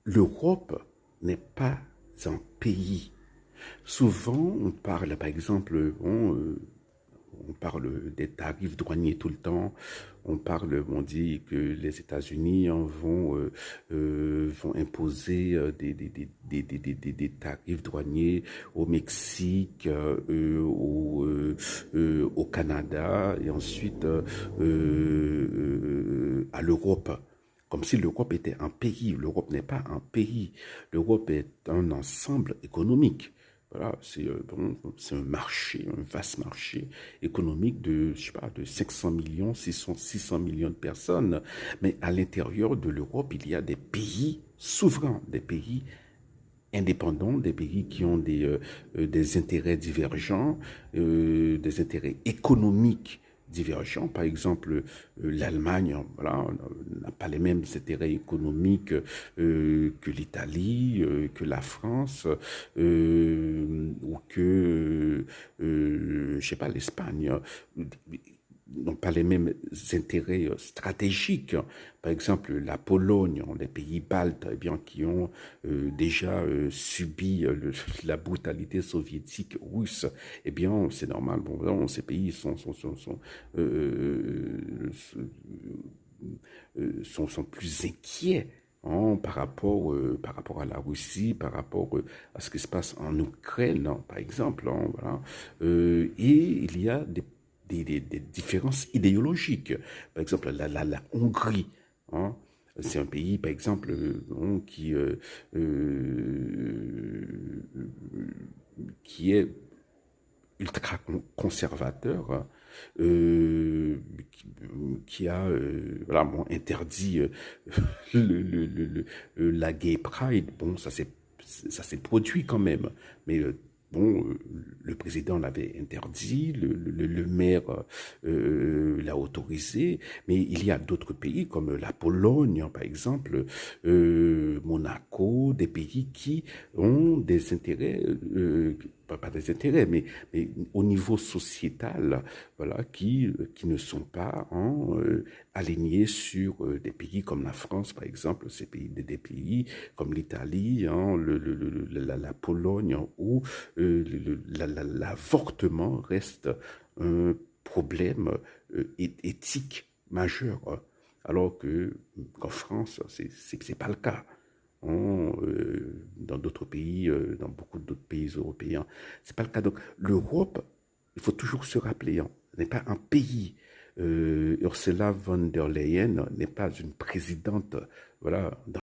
l'Europe n'est pas un pays. Souvent, on parle, par exemple, on parle des tarifs douaniers tout le temps. On dit que les États-Unis vont imposer des tarifs douaniers au Mexique, au Canada et ensuite à l'Europe. Comme si l'Europe était un pays. L'Europe n'est pas un pays. L'Europe est un ensemble économique. Voilà, c'est un marché, un vaste marché économique de, je sais pas, de 500 millions, 600 millions de personnes. Mais à l'intérieur de l'Europe, il y a des pays souverains, des pays indépendants, des pays qui ont des intérêts divergents, des intérêts économiques divergents. Par exemple, l'Allemagne, voilà, n'a pas les mêmes intérêts économiques que l'Italie, que la France, ou que, je sais pas, l'Espagne n'ont pas les mêmes intérêts stratégiques. Par exemple, la Pologne, les pays baltes, eh bien, qui ont déjà subi la brutalité soviétique russe, eh bien, c'est normal. Bon, vraiment, ces pays sont plus inquiets, hein, par rapport à la Russie, par rapport à ce qui se passe en Ukraine, hein, par exemple. Hein, voilà. Et il y a des différences idéologiques. Par exemple, la Hongrie, hein, c'est un pays, par exemple, qui est ultra conservateur, qui, qui a voilà, bon, interdit la gay pride. Bon, ça s'est produit quand même, mais bon, le président l'avait interdit, le maire l'a autorisé, mais il y a d'autres pays comme la Pologne, par exemple, Monaco, des pays qui ont des intérêts, pas des intérêts, mais au niveau sociétal, voilà, qui ne sont pas alignés sur des pays comme la France, par exemple, des pays comme l'Italie, hein, la Pologne, où l'avortement reste un problème éthique majeur, alors que qu'en France, c'est pas le cas. Dans d'autres pays, dans beaucoup d'autres pays européens, c'est pas le cas. Donc l'Europe, il faut toujours se rappeler, hein, n'est pas un pays. Ursula von der Leyen n'est pas une présidente, voilà,